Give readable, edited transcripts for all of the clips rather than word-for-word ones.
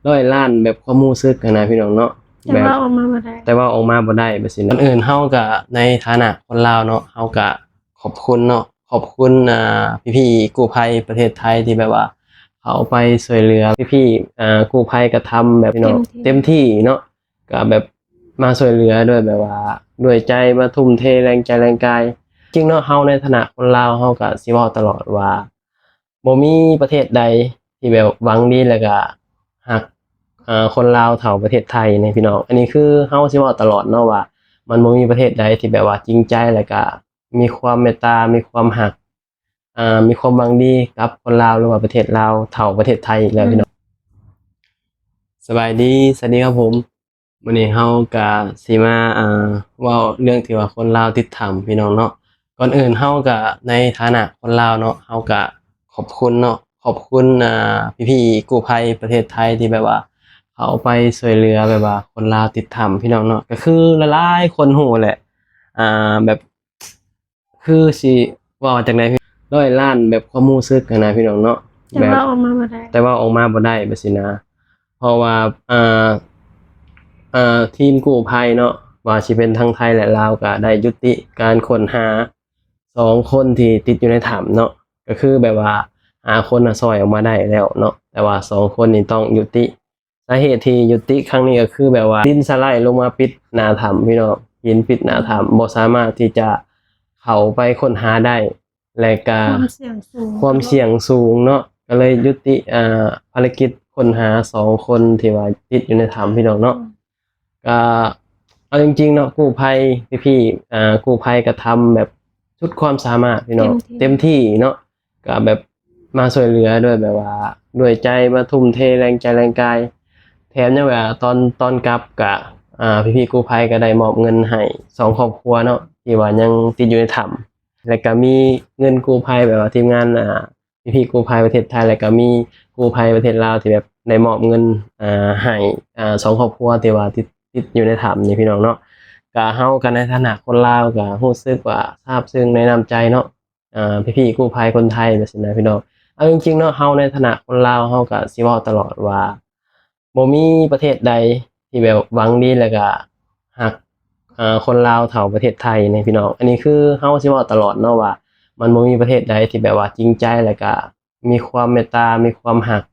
100 ล้านแบบความรู้สึกกันนะพี่น้องเนาะแต่ว่าออกมาบ่ได้แต่ว่าออกมาบ่ได้แบบนี้ก่อนอื่นเฮาก็ในฐานะคนลาวเนาะเฮาก็ขอบคุณเนาะขอบคุณพี่ๆกู้ภัยประเทศไทยที่แบบว่าเขาไปช่วยเหลือพี่ๆกู้ภัยก็ทำแบบพี่น้องเต็มที่เนาะก็แบบมาช่วยเหลือด้วยแบบว่าด้วยใจมาทุ่มเทแรงใจแรงกายจริงเนาะเฮาในฐานะคนลาวเฮาก็สิเว้าตลอดว่าบ่มีประเทศใดที่แบบหวังดีแล้วก็ฮักคนลาวเท่าประเทศไทยนี่พี่น้องอันนี้คือเฮาสิเว้าตลอดเนาะว่ามันบ่มีประเทศใดที่แบบว่าจริงใจแล้วก็มีความเมตตามีความฮักมีความหวังดีกับคนลาวหรือว่าประเทศลาวเท่าประเทศไทยอีกแล้วพี่น้องสบายดีสวัสดีครับผมมื้อนี้เฮาก็สิมาเว้าเรื่องที่ว่าคนลาวติดถ้ำพี่น้องเนาะก่อนอื่นเฮาก็ในฐานะคนลาวเนาะเฮาก็ขอบคุณเนาะขอบคุณพี่ๆกู้ภัยประเทศไทยที่แบบว่าเขาไปช่วยเหลือแบบว่าคนลาวติดถ้ำพี่น้องเนาะก็คือหลายๆคนฮู้แหละแบบคือสิเว้าจั่งใดพี่100 ล้านแบบความรู้สึกอะนะพี่น้องเนาะแต่ว่าออกมาบ่ได้แต่ว่าออกมาบ่ได้แบบสินะเพราะว่าทีมกู้ภัยเนาะว่าสิเป็นทั้งไทยและลาวก็ได้ยุติการค้นหา2คนที่ติดอยู่ในถ้ำเนาะก็คือแบบว่าคนน่ะช่วยออกมาได้แล้วเนาะแต่ว่า2คนนี้ต้องยุติสาเหตุที่ยุติครั้งนี้ก็คือแบบว่าดินสไลด์ลงมาปิดหน้าถ้ำพี่น้องหินปิดหน้าถ้ำบ่สามารถที่จะเข้าไปค้นหาได้และก็ความเสี่ยงสูงเนาะก็เลยยุติภารกิจค้นหา2คนที่ว่าติดอยู่ในถ้ำพี่น้องเนาะก็เอาจริงๆเนาะกู้ภัยพี่ๆกู้ภัยก็ทำแบบสุดความสามารถพี่น้องเต็มที่เนาะก็แบบมาช่วยเหลือด้วยแบบว่าด้วยใจมาทุ่มเทแรงใจแรงกายแถมยังแบบตอนกลับก็พี่ๆกู้ภัยก็ได้มอบเงินให้2ครอบครัวเนาะที่ว่ายังติดอยู่ในถ้ำแล้วก็มีเงินกู้ภัยแบบว่าทีมงานพี่ๆกู้ภัยประเทศไทยแล้วก็มีกู้ภัยประเทศลาวที่แบบได้มอบเงินให้2ครอบครัวที่ว่าติดอยู่ในถ้ำนี่พี่น้องเนาะก็เฮากันในฐานะคนลาวก็รู้สึกว่าซาบซึ้งในน้ำใจเนาะพี่ๆกู้ภัยคนไทยแบบนี้นะพี่น้องเอาจริงๆเนาะเฮาในฐานะคนลาวเฮาก็สิเว้าตลอดว่าบ่มีประเทศใดที่แบบหวังดีแล้วก็ฮักคนลาวเท่าประเทศไทยนี่พี่น้องอันนี้คือเฮาสิเว้าตลอดเนาะว่ามันบ่มีประเทศใดที่แบบว่าจริงใจแล้วก็มีความเมตตามีความฮัก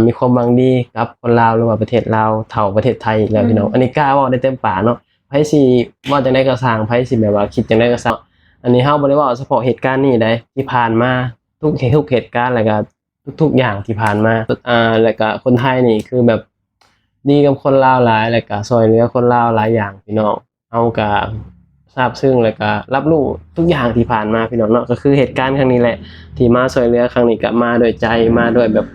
มีความหวังดีกับคนลาวหรือว่าประเทศลาวเท่าประเทศไทยอีกแล้วพี่น้องอันนี้กล้าเว้าได้เต็มปากเนาะไผสิเว้าจังได๋ก็สร้างไผสิแบบว่าคิดจังได๋ก็สร้างอันนี้เฮาบ่ได้เว้าเฉพาะเหตุการณ์นี้ใดที่ผ่านมาทุกเหตุการณ์แล้วก็ทุกๆอย่างที่ผ่านมาแล้วก็คนไทยนี่คือแบบดีกับคนลาวหลายแล้วก็ช่วยเหลือคนลาวหลายอย่างพี่น้องเฮาก็ซาบซึ้งแล้วก็รับรู้ทุกอย่างที่ผ่านมาพี่น้องเนาะก็คือเหตุการณ์ครั้งนี้แหละที่มาช่วยเหลือครั้งนี้ก็มาด้วยใจมาด้วยแบบ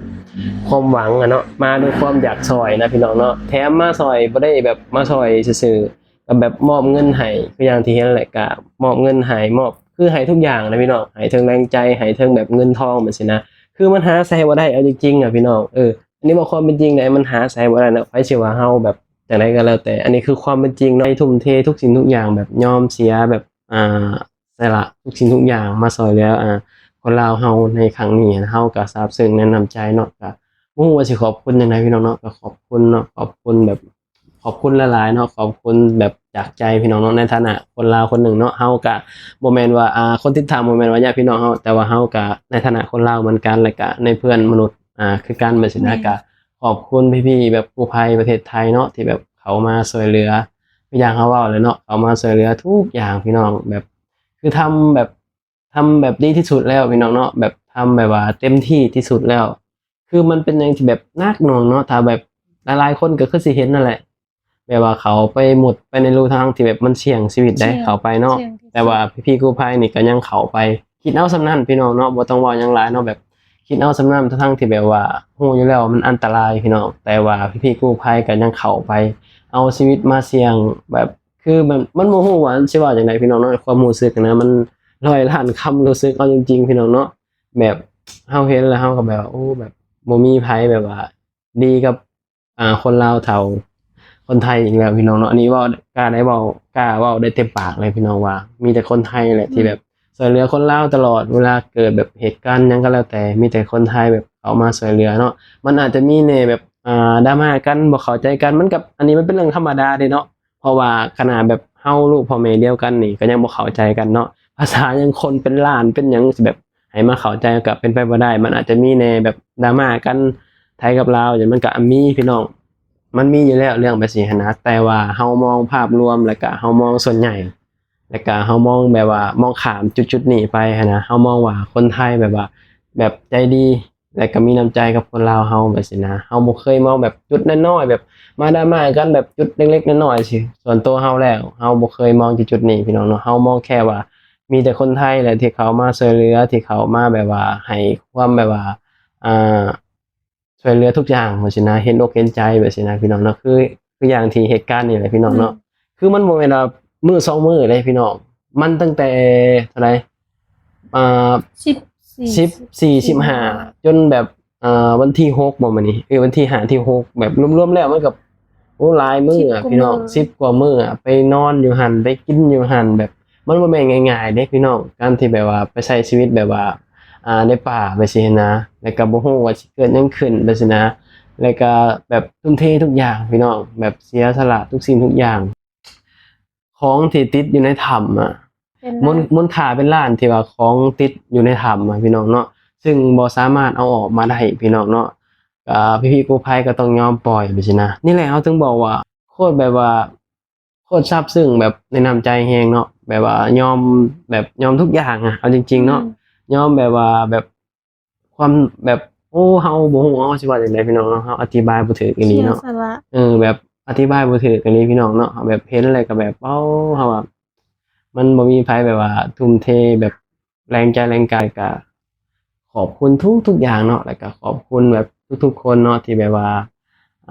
ความหวังอะเนาะมาด้วยความอยากช่วยนะพี่น้องเนาะแถมมาช่วยบ่ได้แบบมาช่วยซื่อๆก็แบบมอบเงินให้คืออย่างที่เห็นแหละก็มอบเงินให้มอบคือให้ทุกอย่างนะพี่น้องให้ทั้งแรงใจให้ทั้งแบบเงินทองแบบซี้นะคือมันหาใช้บ่ได้เอาจริงๆอะพี่น้องอันนี้บ่ความเป็นจริงได้มันหาใช้บ่ได้เนาะไผสิว่าเฮาแบบจังไดก็แล้วแต่อันนี้คือความเป็นจริงเนาะทุ่มเททุกสิ่งทุกอย่างแบบยอมเสียแบบสละทุกสิ่งทุกอย่างมาช่วยเหลือคนลาวเฮาในครั้งนี้เฮาก็ซาบซึ้งในน้ำใจเนาะก็บ่ฮู้ว่าสิขอบคุณจังไดพี่น้องเนาะก็ขอบคุณเนาะขอบคุณแบบขอบคุณหลายๆเนาะขอบคุณแบบจากใจพี่น้องเนาะในฐานะคนลาวคนหนึ่งเนาะเฮาก็บ่แม่นว่าคนที่ถามบ่แม่นว่าญาติพี่น้องเฮาแต่ว่าเฮาก็ในฐานะคนลาวเหมือนกันแล้วก็ในเพื่อนมนุษย์คือกันแบบซี้นะก็ขอบคุณพี่ๆแบบกู้ภัยประเทศไทยเนาะที่แบบเขามาช่วยเหลือคืออย่างเขาเว้าเลยเนาะเขามาช่วยเหลือทุกอย่างพี่น้องแบบคือทำแบบดีที่สุดแล้วพี่น้องเนาะแบบทำแบบว่าเต็มที่ที่สุดแล้วคือมันเป็นหยังที่แบบหนักหน่วงเนาะถ้าแบบหลายๆคนก็คือสิเห็นนั่นแหละแบบว่าเขาไปหมุดไปในรูทางที่แบบมันเสี่ยงชีวิตได้เข้าไปเนาะแต่ว่าพี่ๆกู้ภัยนี่ก็ยังเข้าไปคิดเอาส่ำนั้นพี่น้องเนาะบ่ต้องเว้าหยังหลายเนาะแบบคิดเอาส่ำนั้นทั้งๆที่แบบว่าฮู้อยู่แล้วว่ามันอันตรายพี่น้องแต่ว่าพี่ๆกู้ภัยก็ยังเข้าไปเอาชีวิตมาเสี่ยงแบบคือมันบ่ฮู้ว่าสิว่าจังไดพี่น้องเนาะความรู้สึกนะมัน100 ล้านคำรู้สึกเอาจริงๆพี่น้องเนาะแบบเฮาเห็นแล้วเฮาก็แบบว่าโอ้แบบบ่มีไผแบบว่าดีกับคนลาวเท่าคนไทยอีกแล้วพี่น้องเนาะอันนี้เว้ากล้าเว้าได้เต็มปากเลยพี่น้องว่ามีแต่คนไทยแหละที่แบบช่วยเหลือคนลาวตลอดเวลาเกิดแบบเหตุการณ์หยังก็แล้วแต่มีแต่คนไทยแบบเข้ามาช่วยเหลือเนาะมันอาจจะมีแหน่แบบ ดราม่ากันบ่เข้าใจกันมันกับอันนี้มันเป็นเรื่องธรรมดาเด้เนาะเพราะว่าขนาดแบบเฮาลูกพ่อแม่เดียวกันนี่ก็ยังบ่เข้าใจกันเนาะภาษายังคนเป็นล้านเป็นหยังสิแบบให้มาเข้าใจก็เป็นไปบ่ได้มันอาจจะมีแน่แบบดราม่ากันไทยกับลาวอย่างมันก็มีพี่น้องมันมีอยู่แล้วเรื่องแบบนี้หั้นนะแต่ว่าเฮามองภาพรวมแล้วก็เฮามองส่วนใหญ่แล้วก็เฮามองแบบว่ามองข้ามจุดๆนี้ไปหั้นนะเฮามองว่าคนไทยแบบว่าแบบใจดี แล้วก็มีน้ำใจกับคนลาวเฮาแบบนี้นะเฮาบ่เคยมองแบบจุดน้อยๆแบบมาดราม่ากันแบบจุดเล็กๆน้อยๆสิส่วนตัวเฮาแล้วเฮาบ่เคยมองที่จุดนี้พี่น้องเนาะเฮามองแค่ว่ามีแต่คนไทยแหละที่เขามาช่วยเหลือที่เขามาแบบว่าให้ความแบบว่าอ่าช่วยเหลือทุกอย่างว่าสินะเห็นอกเห็นใจแบบสินะพี่น้องเนาะคืออย่างที่เหตุการณ์นี่แหละพี่น้องเนาะคือมันบ่แม่นว่ามื้อสองมื้อเลยพี่น้องมันตั้งแต่เท่าไรอ่า 14 15จนแบบวันที่6บ่มื้อนี้วันที่5ที่6แบบรวมๆแล้วมันก็โอ้หลายมื้ออะพี่น้อง10กว่ามื้ออะไปนอนอยู่หั่นไปกินอยู่หั่นแบบมันบ่แม่นง่ายๆเด้พี่น้องการที่แบบว่าไปใช้ชีวิตแบบว่าในป่าไปสินะแล้วก็บ่ฮู้ว่าสิเกิดหยังขึ้นไปสินะแล้วก็แบบทุ่มเททุกอย่างพี่น้องแบบเสียสละทุกสิ่งทุกอย่างของที่ติดอยู่ในถ้ำอะ เป็น มูลค่าเป็นล้านที่ว่าของติดอยู่ในถ้ำอะพี่น้องเนาะซึ่งบ่สามารถเอาออกมาได้พี่น้องเนาะพี่ๆกู้ภัยก็ต้องยอมปล่อยไปสินะนี่แหละเขาถึงบอกว่าโคตรแบบว่าโคตรซาบซึ้งแบบในน้ำใจแฮงเนาะแบบว่ายอมแบบยอมทุกอย่างอะเอาจริงๆเนาะยอมแบบว่าแบบความแบบโอ้เฮาบ่ฮู้ว่าสิว่าจังไดพี่น้องเนาะเฮาอธิบายบ่ถูกอีหลี เสีย เนาะ สละ แบบอธิบายบ่ถูกอีหลีพี่น้องเนาะแบบเห็นอะไรก็แบบเฮาว่า มันบ่มีไผแบบว่าทุ่มเทแบบแรงใจแรงกายก็ขอบคุณทุกๆอย่างเนาะแล้วก็ขอบคุณแบบทุกๆคนเนาะที่แบบว่า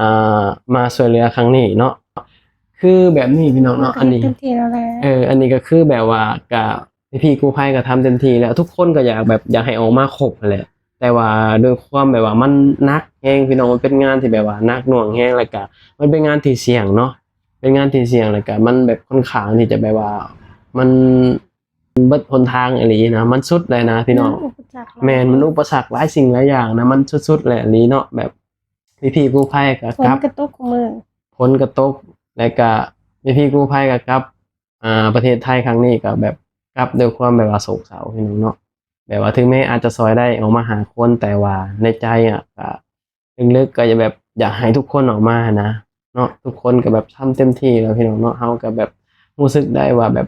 อ่ามาช่วยเหลือครั้งนี้เนาะคือแบบนี้พี่น้องเนาะอันนี้ เต็มที่แล้วแหละ อันนี้ก็คือแบบว่าก็พี่ๆกู้ภัยก็ทำเต็มที่แล้วทุกคนก็อยากแบบอยากให้ออกมาครบนั่นแหละแต่ว่าด้วยความแบบว่ามันหนักแฮงพี่น้องมันเป็นงานที่แบบว่าหนักหน่วงแฮงแล้วก็มันเป็นงานที่เสี่ยงเนาะเป็นงานที่เสี่ยงแล้วก็มันแบบค่อนข้างที่จะแบบว่ามันเบิดหนทางอีหลีนะมันสุดเลยนะพี่น้อง อุปสรรค แม่นมันอุปสรรคหลายสิ่งหลายอย่างนะมันสุดๆแหละอีหลีเนาะแบบพี่ๆกู้ภัยก็ ฝน กลับ กระตุกมือ ฝนก็ตกแล้วก็พี่ๆกู้ภัยก็กลับประเทศไทยครั้งนี้ก็แบบกลับด้วยความแบบว่าโศกเศร้าพี่น้องเนาะแบบว่าถึงแม้อาจจะซอยได้ออกมาหาคนแต่ว่าในใจอะก็ลึกๆก็จะแบบอยากให้ทุกคนออกมานะเนาะทุกคนก็แบบทำเต็มที่แล้วพี่น้องเนาะเฮาก็แบบรู้สึกได้ว่าแบบ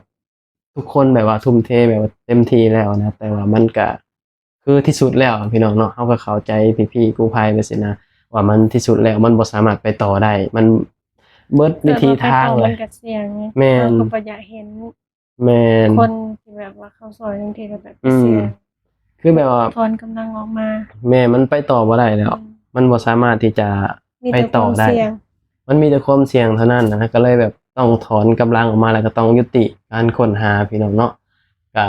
ทุกคนแบบว่าทุ่มเทแบบว่าเต็มที่แล้วนะแต่ว่ามันก็คือที่สุดแล้วอะพี่น้องเนาะเฮาก็เข้าใจพี่ๆกู้ภัยไปสินะว่ามันที่สุดแล้วมันบ่สามารถไปต่อได้มันเบิดวิธีทาง เล เลย ย ก็เสี่ยง แม่น เราก็บ่อยากเห็น แม่น คนที่แบบว่าเขาซอยบางทีก็แบบ อืม เสี่ยง คือแบบว่า ถอนกำลังออกมา แม่มันไปต่อบ่ได้แล้ว มันบ่สามารถที่จะ มี ไป แต่ค ต่อ วาม ได้ เสี่ยง มันมีแต่ความเสี่ยงเท่านั้นนะก็เลยแบบต้องถอนกำลังออกมาแล้วก็ต้องยุติการค้นหาพี่น้องเนาะก็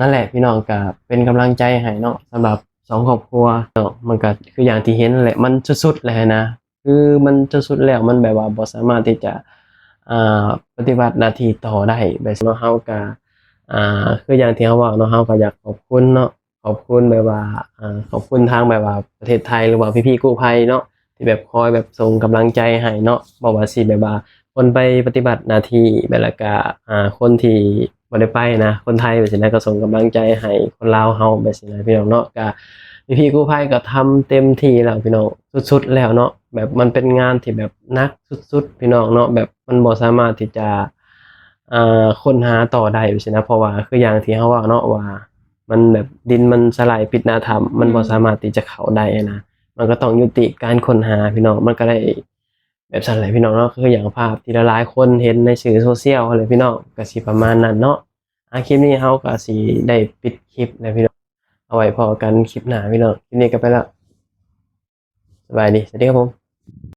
นั่นแหละพี่น้องก็เป็นกำลังใจให้เนาะสำหรับสองครอบครัวเนาะมันก็คืออย่างที่เห็นนั่นแหละมันสุดๆเลยนะคือมันสุดๆแล้วมันแบบว่าบ่สามารถที่จะอ่าปฏิบัติหน้าที่ต่อได้แบบเนาะเฮาก็คืออย่างที่เขาเว้าเนาะเฮาก็อยากขอบคุณเนาะขอบคุณแบบว่าขอบคุณทางแบบว่าประเทศไทยหรือว่าพี่ๆกู้ภัยเนาะ ที่แบบคอยแบบส่งกำลังใจให้เนาะบอกว่าสิแบบว่าคนไปปฏิบัติหน้าที่แบบแล้วก็คนที่บ่ได้ไปนะคนไทยแบบนี้นะก็ส่งกำลังใจให้คนลาวเฮาแบบนี้นะพี่น้องเนาะก็พี่ๆกู้ภัยก็ทำเต็มที่แล้วพี่น้องสุดๆแล้วเนาะแบบมันเป็นงานที่แบบหนักสุดๆพี่น้องเนาะแบบมันบ่สามารถที่จะค้นหาต่อได้แบบนี้นะเพราะว่าคืออย่างที่เขาว่าเนาะว่ามันแบบดินมันสลายปิดหน้าถ้ำมันบ่สามารถที่จะเข้าได้นะ มันก็ต้องยุติการค้นหาพี่น้องมันก็ได้แบบสั่นแหละพี่น้องเนาะคืออย่างภาพที่หลายๆคนเห็นในสื่อโซเชียลอะไรพี่น้องก็สิประมาณนั้นเนาะคลิปนี้เฮาก็สิได้ปิดคลิปแล้วพี่น้องเอาไว้พอกันคลิปหน้าพี่น้องคลิปนี้ก็ไปแล้วสบายดีสวัสดีครับผม